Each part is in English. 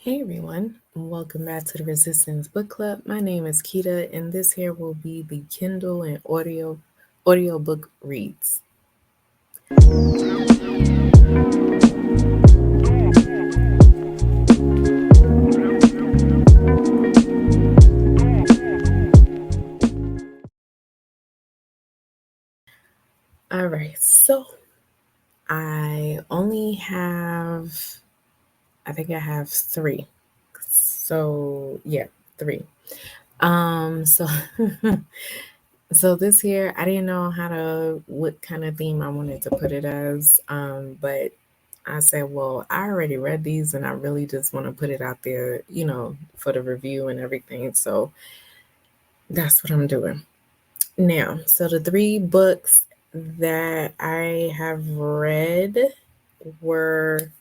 Hey everyone, welcome back to the Resistance Book Club. My name is Kita, and this here will be the Kindle and audiobook reads. All right, so I only have, I think I have three. So yeah, three. So so this here, I didn't know what kind of theme I wanted to put it as. But I said, well, I already read these and I really just want to put it out there, for the review and everything. So that's what I'm doing. Now, so the three books that I have read were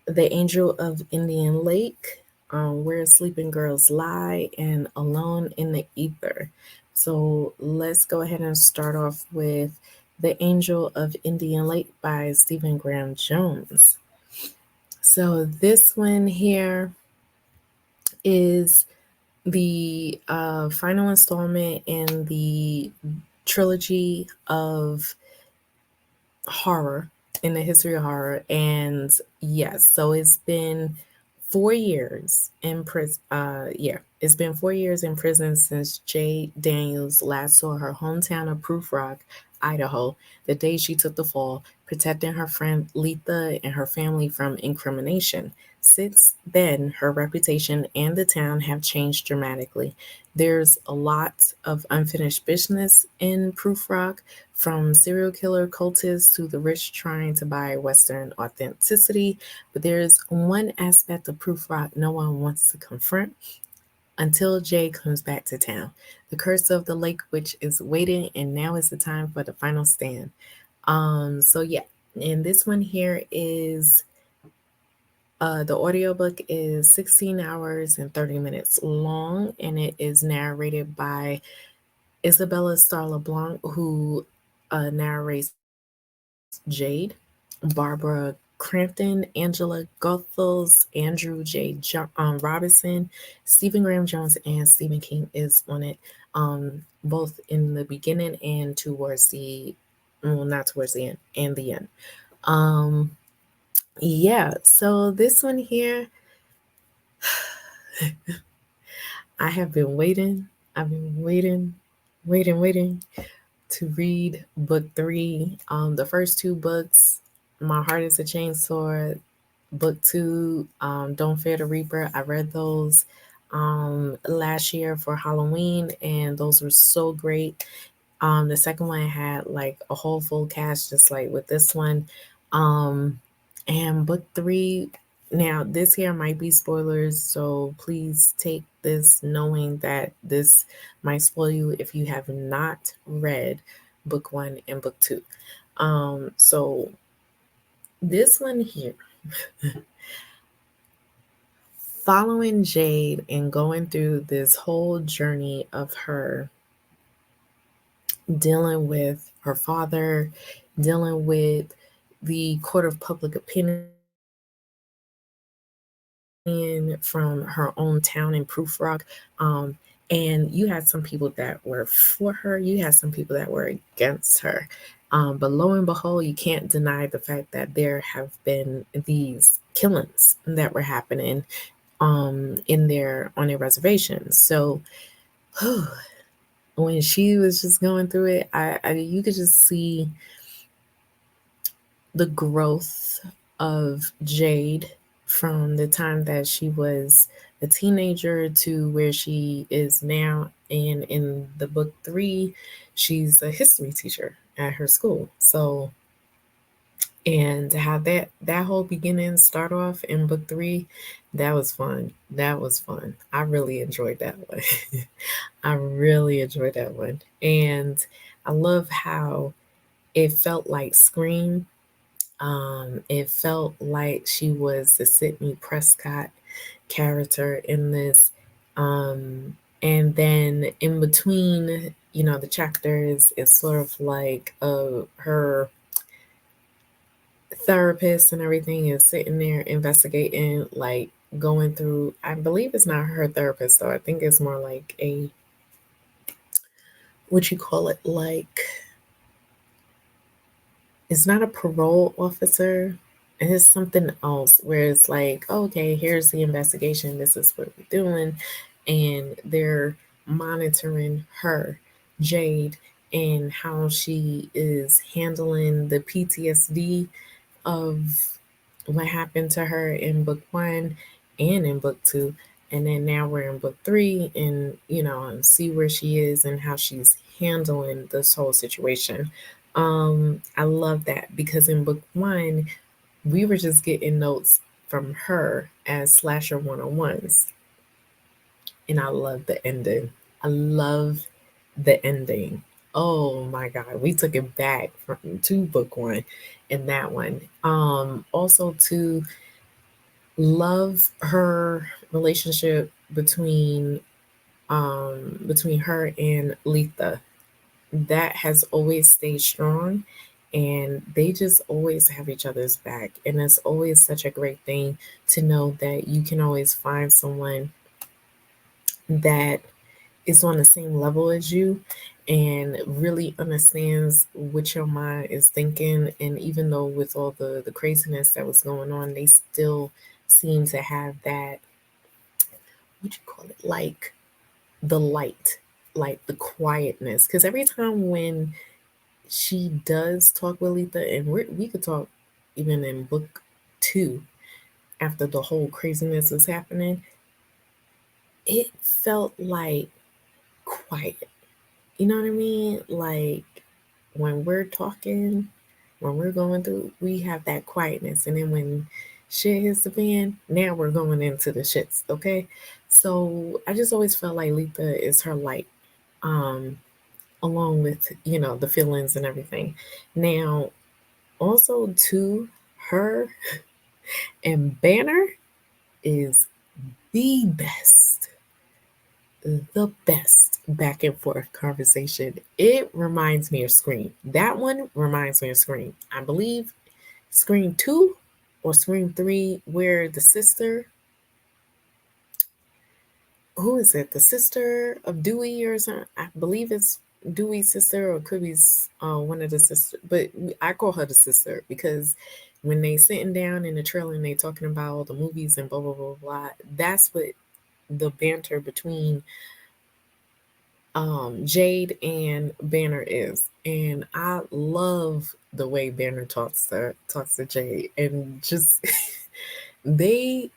The Angel of Indian Lake, Where Sleeping Girls Lie, and Alone in the Ether. So let's go ahead and start off with The Angel of Indian Lake by Stephen Graham Jones. So this one here is the final installment in the trilogy of horror in the history of horror. And yes, so it's been 4 years in prison. It's been 4 years in prison since Jay Daniels last saw her hometown of Proof Rock, Idaho, the day she took the fall, protecting her friend Letha and her family from incrimination. Since then, her reputation and the town have changed dramatically. There's a lot of unfinished business in Proof Rock, from serial killer cultists to the rich trying to buy Western authenticity. But there's one aspect of Proof Rock no one wants to confront until Jay comes back to town. The curse of the lake witch is waiting, and now is the time for the final stand. So yeah, and this one here is the audiobook is 16 hours and 30 minutes long, and it is narrated by Isabella Starla Blanc, who narrates Jade, Barbara Crampton, Angela Goethals, Andrew Robinson, Stephen Graham Jones, and Stephen King is on it, both in the beginning and towards not towards the end, and the end. Um, yeah, so this one here, I have been waiting. I've been waiting to read book three. The first two books, My Heart is a Chainsaw, book two, Don't Fear the Reaper. I read those last year for Halloween, and those were so great. The second one had like a whole full cast, just like with this one. Um, and book three, now this here might be spoilers, so please take this knowing that this might spoil you if you have not read book one and book two. So this one here, following Jade and going through this whole journey of her dealing with her father, dealing with the court of public opinion from her own town in Proof Rock. And you had some people that were for her, you had some people that were against her. But lo and behold, you can't deny the fact that there have been these killings that were happening in their on their reservations. So when she was just going through it, I you could just see the growth of Jade from the time that she was a teenager to where she is now. And in the book three, she's a history teacher at her school. So, and to have that whole beginning start off in book three, that was fun. That was fun. I really enjoyed that one. I really enjoyed that one. And I love how it felt like Scream. It felt like she was the Sydney Prescott character in this. And then in between, the chapters, it's sort of like her therapist and everything is sitting there investigating, like going through, I believe it's not her therapist though. I think it's more like a, what you call it, like, it's not a parole officer. It's something else where it's like, okay, here's the investigation. This is what we're doing. And they're monitoring her, Jade, and how she is handling the PTSD of what happened to her in book one and in book two. And then now we're in book three, and and see where she is and how she's handling this whole situation. I love that because in book one, we were just getting notes from her as slasher 101s. And I love the ending. I love the ending. Oh my God. We took it back from to book one and that one. Also to love her relationship between her and Letha. That has always stayed strong, and they just always have each other's back. And it's always such a great thing to know that you can always find someone that is on the same level as you and really understands what your mind is thinking. And even though with all the craziness that was going on, they still seem to have that, what you call it, like the light, like the quietness. Because every time when she does talk with Letha, and we could talk even in book two, after the whole craziness was happening, it felt like quiet. You know what I mean? Like when we're talking, when we're going through, we have that quietness. And then when shit hits the fan, now we're going into the shits, okay? So I just always felt like Letha is her light, um, along with, the feelings and everything. Now, also to her and Banner is the best, the best back and forth conversation. It reminds me of Scream. That one reminds me of Scream. I believe Scream 2 or Scream 3, where the sister, who is it? The sister of Dewey or something? I believe it's Dewey's sister, or could be one of the sisters. But I call her the sister because when they sitting down in the trailer and they talking about all the movies and blah blah blah blah, that's what the banter between Jade and Banner is. And I love the way Banner talks to Jade, and just they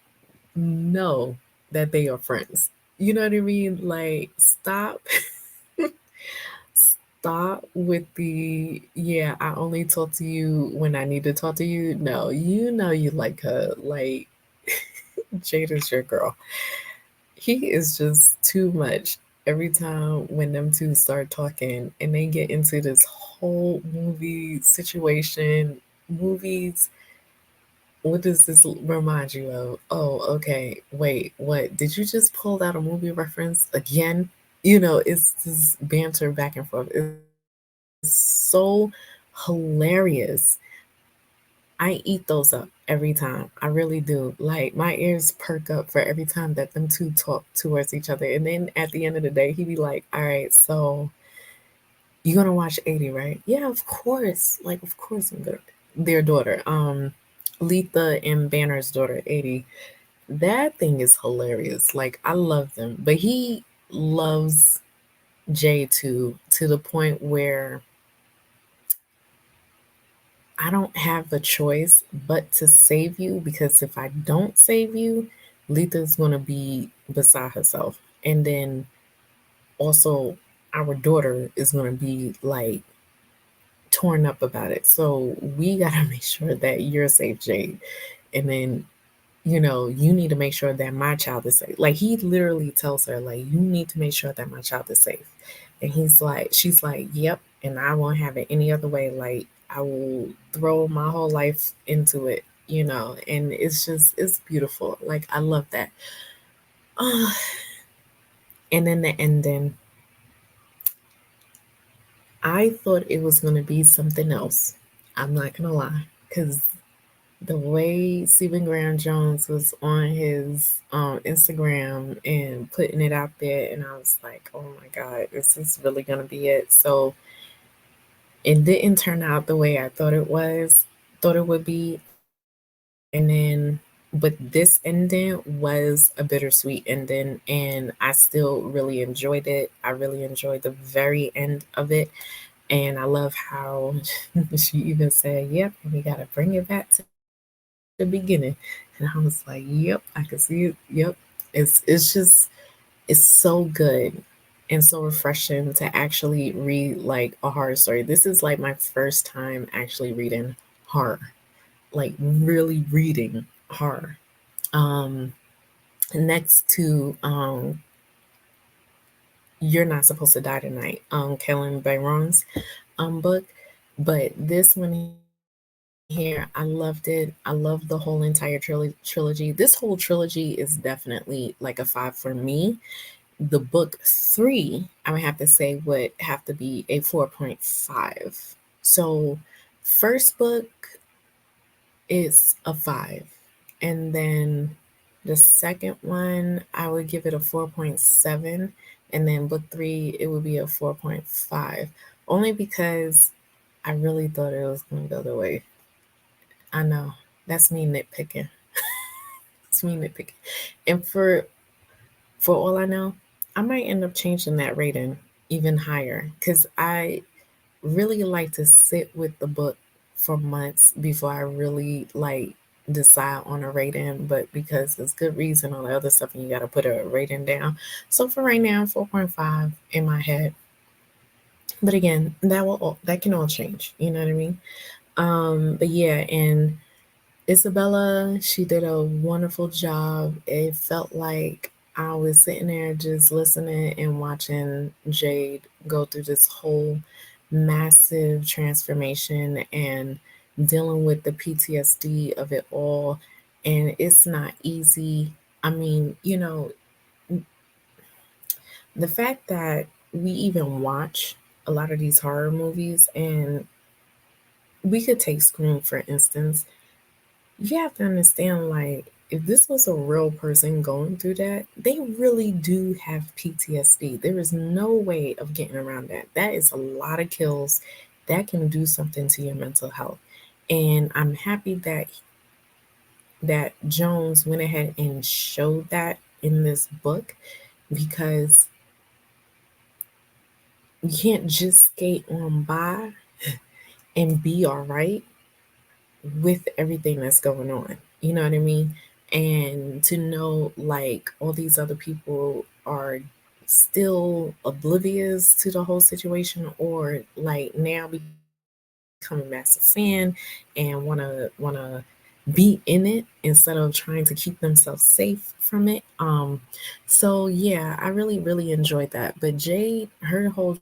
know that they are friends. You know what I mean? Like, stop with the, yeah, I only talk to you when I need to talk to you. No, you know you like her. Like, Jade is your girl. He is just too much every time when them two start talking and they get into this whole movie situation. Movies, what does this remind you of? Oh, okay. Wait, what? Did you just pull out a movie reference again? It's this banter back and forth. It's so hilarious. I eat those up every time. I really do. Like, my ears perk up for every time that them two talk towards each other. And then at the end of the day, he be like, all right, so you gonna watch 80, right? Yeah, of course. Like, of course I'm gonna. Their daughter, Letha and Banner's daughter, 80. That thing is hilarious. Like, I love them. But he loves Jay too, to the point where I don't have a choice but to save you, because if I don't save you, Letha's gonna be beside herself. And then also our daughter is gonna be like torn up about it. So we gotta make sure that you're safe, Jade. And then, you need to make sure that my child is safe. Like, he literally tells her, like, you need to make sure that my child is safe. And she's like, yep, and I won't have it any other way. Like, I will throw my whole life into it, and it's beautiful. Like, I love that. Uh, and then the ending, I thought it was going to be something else. I'm not going to lie. Because The way Stephen Graham Jones was on his Instagram and putting it out there, and I was like, oh my God, this is really gonna be it. So it didn't turn out the way I thought it would be. And then, but this ending was a bittersweet ending, and I still really enjoyed it. I really enjoyed the very end of it. And I love how she even said, yep, and we got to bring it back to the beginning. And I was like, yep, I can see it. Yep. It's just it's so good and so refreshing to actually read like a horror story. This is like my first time actually reading horror, like really reading horror. Um, Next to You're Not Supposed to Die Tonight, Kellen Byron's book. But this one here, I loved it. I loved the whole entire trilogy. This whole trilogy is definitely like a five for me. The book three, I would have to say, would have to be a 4.5. So, first book is a five. And then the second one, I would give it a 4.7. And then book three, it would be a 4.5. Only because I really thought it was going to go the way. I know. That's me nitpicking. It's me nitpicking. And for all I know, I might end up changing that rating even higher because I really like to sit with the book for months before I really like decide on a rating. But because there's good reason on the other stuff, and you got to put a rating down. So for right now, 4.5 in my head. But again, that can all change. You know what I mean? But yeah, and Isabella, she did a wonderful job. It felt like I was sitting there just listening and watching Jade go through this whole massive transformation and dealing with the PTSD of it all. And it's not easy. I mean, the fact that we even watch a lot of these horror movies, and we could take Scream for instance. You have to understand, like, if this was a real person going through that, they really do have PTSD. There is no way of getting around that. That is a lot of kills. That can do something to your mental health. And I'm happy that Jones went ahead and showed that in this book because you can't just skate on by and be all right with everything that's going on. You know what I mean? And to know like all these other people are still oblivious to the whole situation or like now become a massive fan and wanna be in it instead of trying to keep themselves safe from it. So yeah, I really, really enjoyed that. But Jade, her whole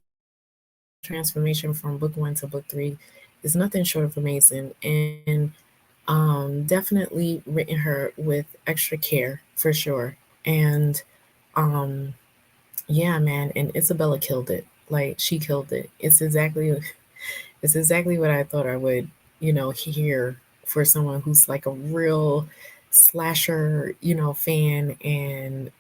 transformation from book one to book three is nothing short of amazing. And definitely written her with extra care for sure. And yeah, man, and Isabella killed it. Like she killed it. It's exactly what I thought I would, hear for someone who's like a real slasher, fan and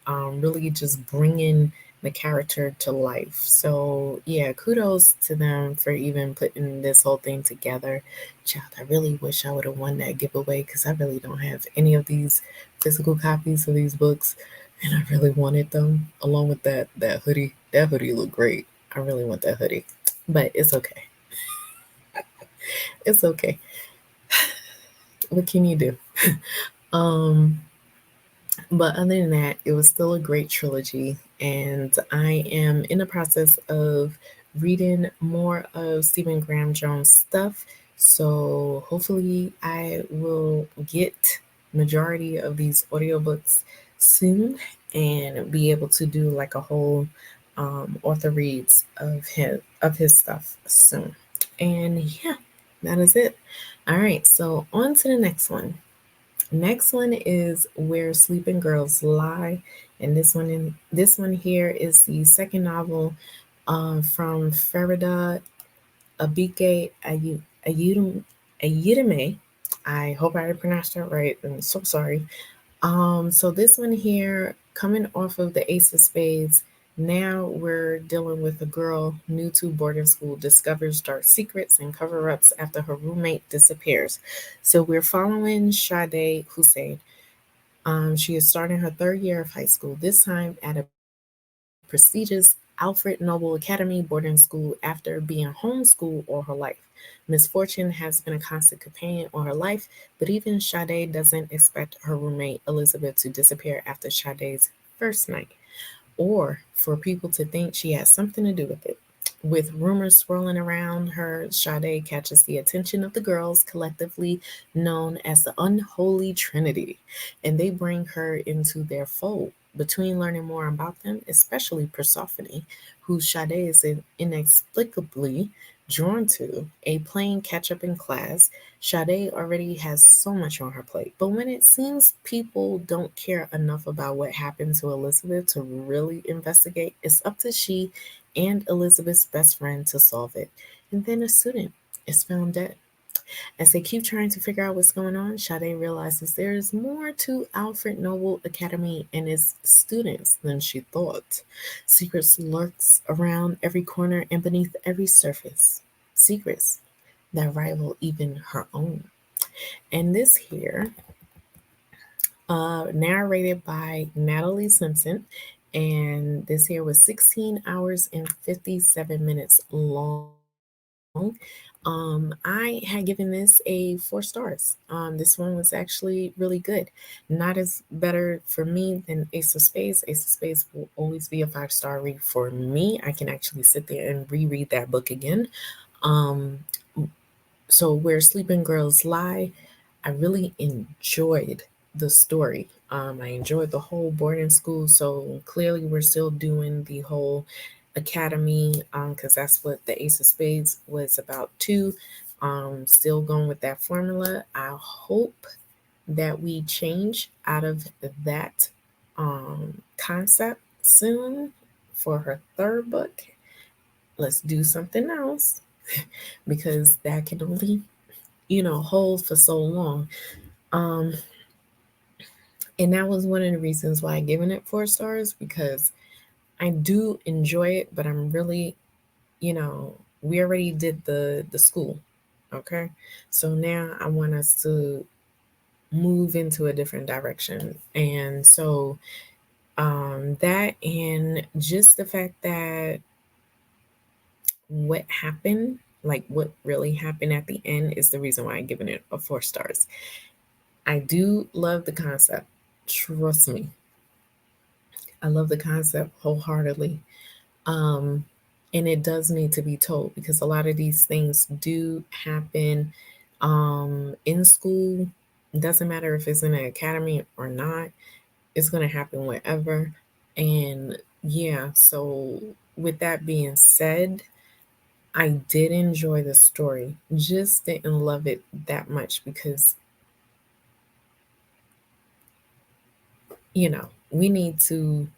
really just bringing the character to life. So, yeah, kudos to them for even putting this whole thing together. Child, I really wish I would have won that giveaway because I really don't have any of these physical copies of these books and I really wanted them along with that hoodie. That hoodie looked great. I really want that hoodie. But it's okay. It's okay. What can you do? Um, but other than that, it was still a great trilogy, and I am in the process of reading more of Stephen Graham Jones stuff. So hopefully, I will get majority of these audiobooks soon and be able to do like a whole author reads of his stuff soon. And yeah, that is it. All right, so on to the next one. Next one is Where Sleeping Girls Lie, and this one here is the second novel from Farida Abike Ayudame. I hope I pronounced that right. I'm so sorry. So this one here, coming off of the Ace of Spades, now we're dealing with a girl new to boarding school discovers dark secrets and cover-ups after her roommate disappears. So we're following Sade Hussein. She is starting her third year of high school, this time at a prestigious Alfred Nobel Academy boarding school after being homeschooled all her life. Misfortune has been a constant companion all her life, but even Sade doesn't expect her roommate Elizabeth to disappear after Sade's first night, or for people to think she has something to do with it. With rumors swirling around her, Sade catches the attention of the girls, collectively known as the Unholy Trinity, and they bring her into their fold. Between learning more about them, especially Persephone, who Sade is inexplicably drawn to, a playing catch up in class, Sade already has so much on her plate. But when it seems people don't care enough about what happened to Elizabeth to really investigate, it's up to she and Elizabeth's best friend to solve it. And then a student is found dead. As they keep trying to figure out what's going on, Sade realizes there is more to Alfred Nobel Academy and its students than she thought. Secrets lurks around every corner and beneath every surface. Secrets that rival even her own. And this here, narrated by Natalie Simpson, and this here was 16 hours and 57 minutes long. I had given this a 4 stars. This one was actually really good. Not as better for me than Ace of Spades. Ace of Spades will always be a 5 star read for me. I can actually sit there and reread that book again. Um, so Where Sleeping Girls Lie, I really enjoyed the story. I enjoyed the whole boarding school. So clearly, we're still doing the whole academy because that's what the Ace of Spades was about too. Still going with that formula. I hope that we change out of that concept soon for her third book. Let's do something else because that can only, hold for so long. Um, and that was one of the reasons why I given it 4 stars because I do enjoy it, but I'm really, we already did the school, okay? So now I want us to move into a different direction, and so that and just the fact that what happened, like what really happened at the end, is the reason why I'm giving it a 4 stars. I do love the concept. Trust me. I love the concept wholeheartedly. Um, and it does need to be told because a lot of these things do happen in school. It doesn't matter if it's in an academy or not, it's going to happen wherever. And yeah, so with that being said, I did enjoy the story, just didn't love it that much because, we need to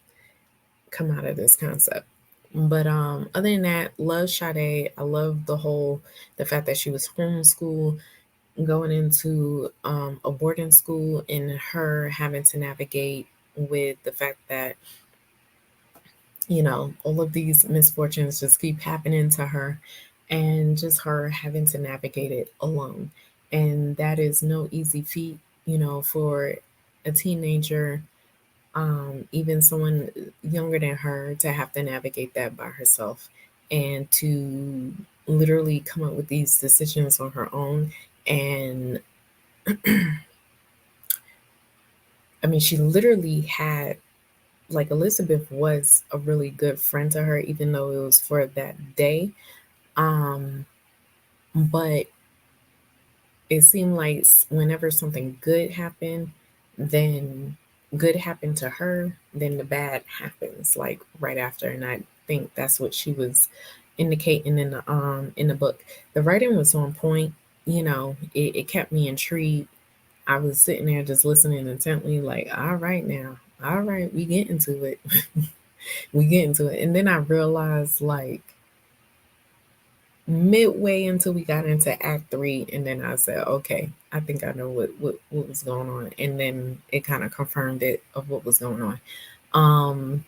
come out of this concept. But other than that, love Sade. I love the fact that she was homeschooled, going into a boarding school, and her having to navigate with the fact that all of these misfortunes just keep happening to her, and just her having to navigate it alone. And that is no easy feat, for a teenager, even someone younger than her, to have to navigate that by herself and to literally come up with these decisions on her own. And I mean, she literally had, like, Elizabeth was a really good friend to her, even though it was for that day. Um, but it seemed like whenever something good happened, then good happened to her, then the bad happens like right after. And I think that's what she was indicating in the book. The writing was on point, it kept me intrigued. I was sitting there just listening intently, like, all right now, all right, we get into it. We get into it. And then I realized, like, midway until we got into Act Three, and then I said, okay, I think I know what was going on, and then it kind of confirmed it of what was going on. Um,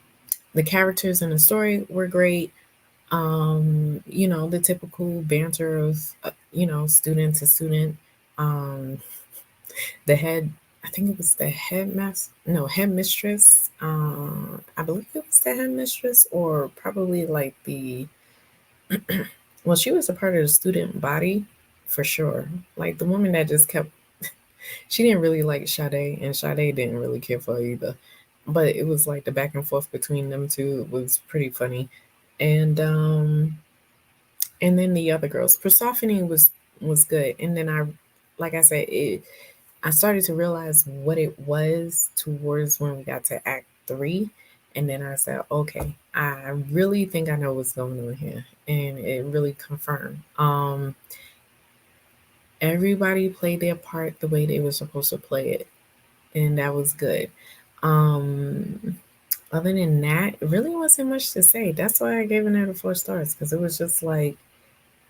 the characters in the story were great. The typical banter of student to student. Um, the head, I think it was the headmaster, no, headmistress. I believe it was the headmistress, or probably like the well, she was a part of the student body for sure. Like the woman that just kept, she didn't really like Sade, and Sade didn't really care for her either. But it was like the back and forth between them two was pretty funny. And and then the other girls, Persephone was good. And then like I said, I started to realize what it was towards when we got to Act Three. And then I said, okay, I really think I know what's going on here. And it really confirmed. Everybody played their part the way they were supposed to play it. And that was good. Um, Other than that, it really wasn't much to say. That's why I gave it out of 4 stars, because it was just like,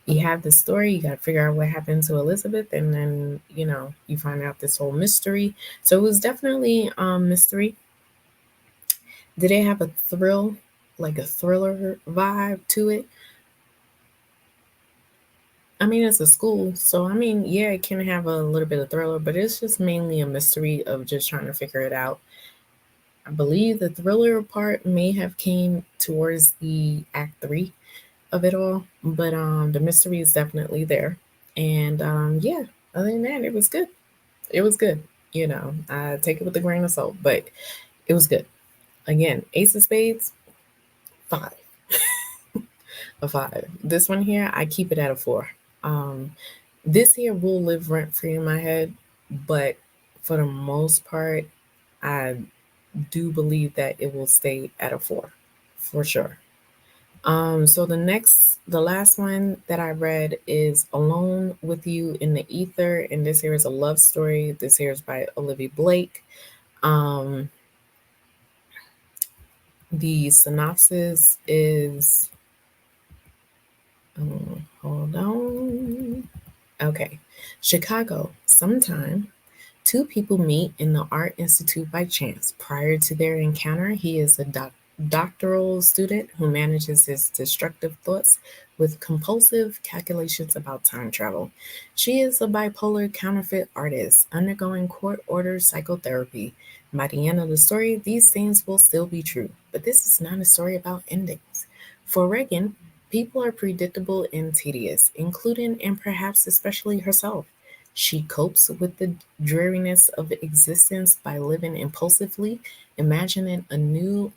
you have the story, you got to figure out what happened to Elizabeth, and then you find out this whole mystery. So it was definitely mystery. Did it have a thrill, like a thriller vibe to it? I mean, it's a school, so I mean, yeah, it can have a little bit of thriller, but it's just mainly a mystery of just trying to figure it out. I believe the thriller part may have came towards the Act Three of it all, but the mystery is definitely there. And yeah, other than that, it was good. It was good. I take it with a grain of salt, but it was good. Again, Ace of Spades, 5, a 5. This one here, I keep it at a 4. Um, this here will live rent free in my head, but for the most part, I do believe that it will stay at a 4 for sure. So the last one that I read is Alone with You in the Ether, and this here is a love story. This here is by Olivia Blake. Um, the synopsis is, hold on. Okay. Chicago, sometime. Two people meet in the Art Institute by chance. Prior to their encounter, he is a doctoral student who manages his destructive thoughts with compulsive calculations about time travel. She is a bipolar counterfeit artist undergoing court ordered psychotherapy. By the end of the story, these things will still be true, but this is not a story about endings. For Reagan, people are predictable and tedious, including and perhaps especially herself. She copes with the dreariness of existence by living impulsively, imagining a new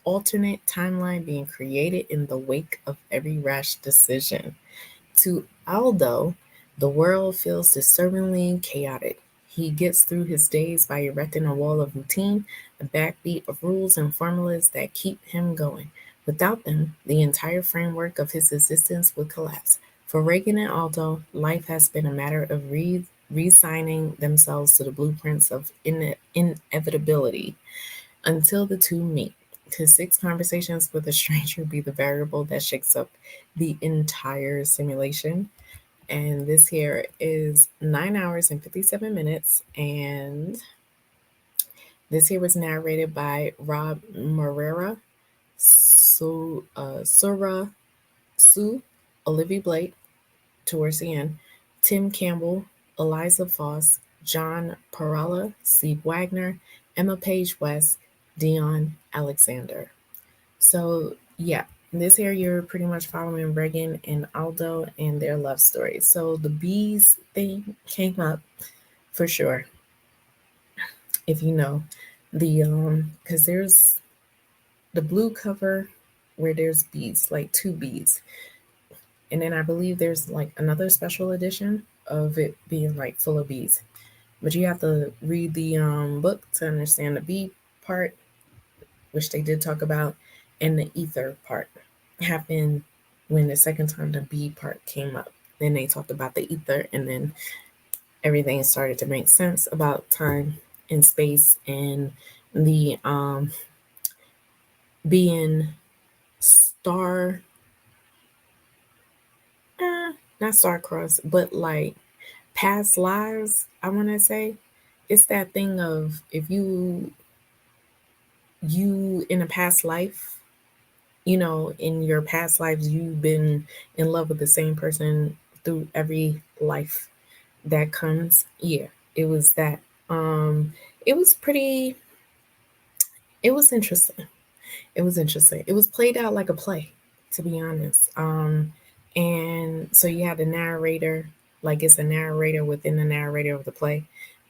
alternate timeline being created in the wake of every rash decision. To Aldo, the world feels disturbingly chaotic. He gets through his days by erecting a wall of routine, a backbeat of rules and formulas that keep him going. Without them, the entire framework of his existence would collapse. For Reagan and Aldo, life has been a matter of re-signing themselves to the blueprints of inevitability until the two meet. Could 6 conversations with a stranger be the variable that shakes up the entire simulation? And this here is 9 hours and 57 minutes. And this here was narrated by Rob Morera, Sura Sue, Olivia Blake, towards the end, Tim Campbell, Eliza Foss, John Parala, Steve Wagner, Emma Page West, Dion Alexander. So yeah, this here you're pretty much following Reagan and Aldo and their love story. So the bees thing came up for sure. If you know the because there's the blue cover where there's bees, like 2 bees. And then I believe there's like another special edition of it being like full of bees. But you have to read the book to understand the bee part, which they did talk about, and the ether part happened when the second time the bee part came up. Then they talked about the ether, and then everything started to make sense about time and space and the being star not star-crossed, but like past lives, I want to say. It's that thing of if you in a past life, in your past lives, you've been in love with the same person through every life that comes. Yeah, it was that. It was pretty, it was interesting. It was interesting. It was played out like a play, to be honest. And so you had the narrator, like it's a narrator within the narrator of the play.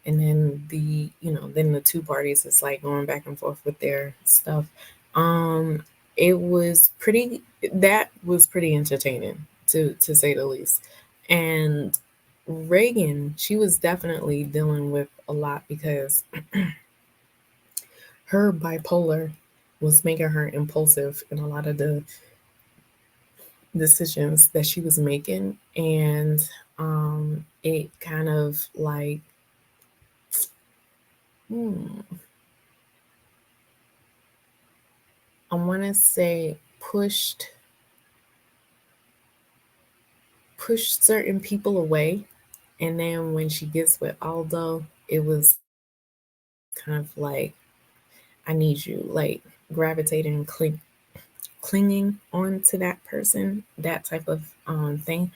And then then the two parties is like going back and forth with their stuff. Um, it was pretty, that was pretty entertaining to say the least. And Reagan, she was definitely dealing with a lot because her bipolar was making her impulsive in a lot of the decisions that she was making. And it kind of like, hmm, I want to say pushed certain people away. And then when she gets with Aldo, it was kind of like, I need you, like gravitating, clinging on to that person, that type of thing.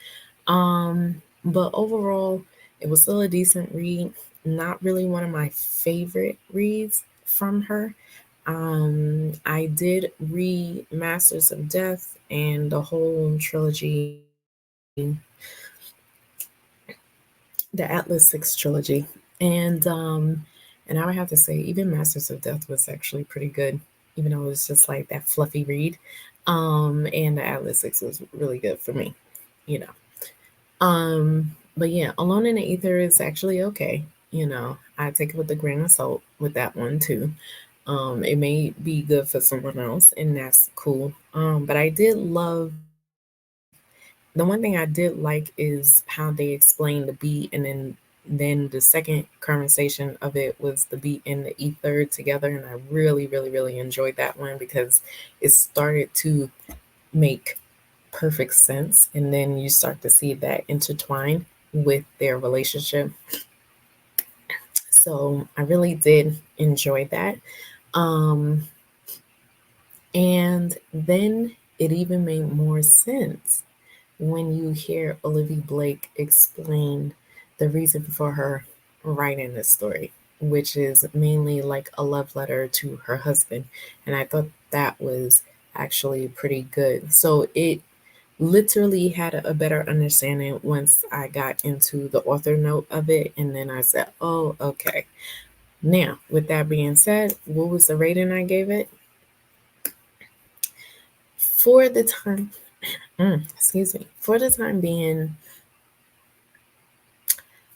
But overall, it was still a decent read. Not really one of my favorite reads from her. I did read Masters of Death and the whole trilogy, the Atlas Six trilogy, and and I would have to say even Masters of Death was actually pretty good, even though it was just like that fluffy read. And the Atlas Six was really good for me, you know. But yeah, Alone in the Ether is actually okay. I take it with a grain of salt with that one too. It may be good for someone else, and that's cool. But I did love, the one thing I did like is how they explained the beat, and then the second conversation of it was the beat and the ether together, and I really, really, really enjoyed that one because it started to make perfect sense, and then you start to see that intertwine with their relationship. So I really did enjoy that. Um, and then it even made more sense when you hear Olivia Blake explain the reason for her writing this story, which is mainly like a love letter to her husband. And I thought that was actually pretty good. So it literally had a better understanding once I got into the author note of it. And then I said, oh, okay. Now, with that being said, what was the rating I gave it? For the time, excuse me, for the time being,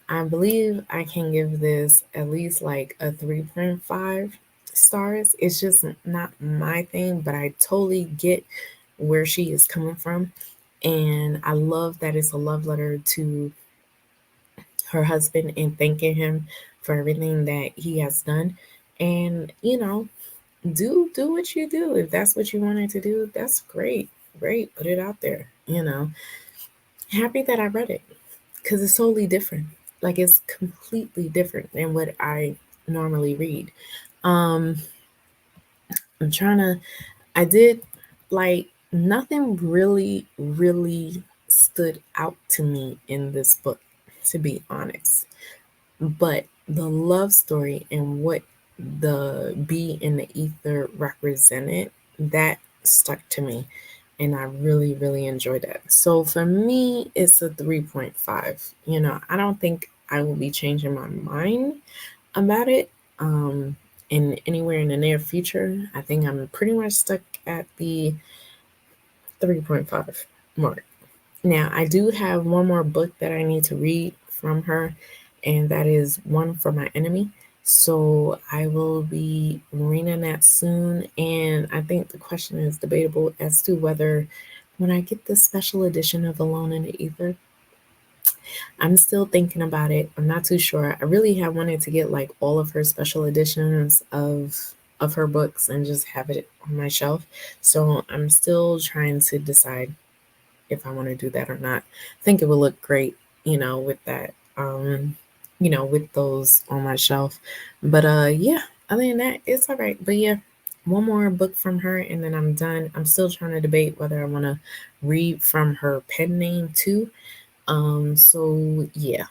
I believe I can give this at least like a 3.5 stars. It's just not my thing, but I totally get where she is coming from. And I love that it's a love letter to her husband and thanking him for everything that he has done. And, do what you do. If that's what you wanted to do, that's great. Great. Put it out there. Happy that I read it because it's totally different. Like it's completely different than what I normally read. Um, I'm trying to, I did like nothing really, really stood out to me in this book, to be honest. But the love story and what the bee in the ether represented, that stuck to me. And I really, really enjoyed that. So for me, it's a 3.5. I don't think I will be changing my mind about it in anywhere in the near future. I think I'm pretty much stuck at the 3.5 mark. Now, I do have one more book that I need to read from her, and that is One for My Enemy. So I will be reading that soon. And I think the question is debatable as to whether when I get the special edition of Alone in the Ether, I'm still thinking about it. I'm not too sure. I really have wanted to get like all of her special editions of her books and just have it on my shelf. So I'm still trying to decide if I want to do that or not. I think it would look great, with that, with those on my shelf. But yeah, other than that, it's all right. But yeah, one more book from her and then I'm done. I'm still trying to debate whether I want to read from her pen name too. So yeah,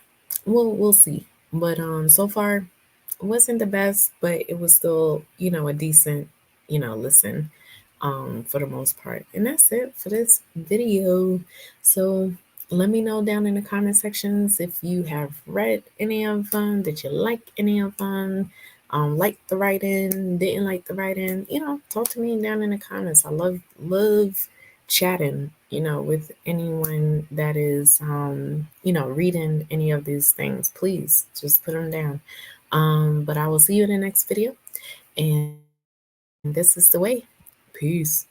we'll see. But so far it wasn't the best, but it was still, a decent, listen, for the most part. And that's it for this video. So let me know down in the comment sections if you have read any of them, did you like any of them, liked the writing, didn't like the writing, talk to me down in the comments. I love chatting, with anyone that is, reading any of these things. Please just put them down. But I will see you in the next video. And this is the way. Peace.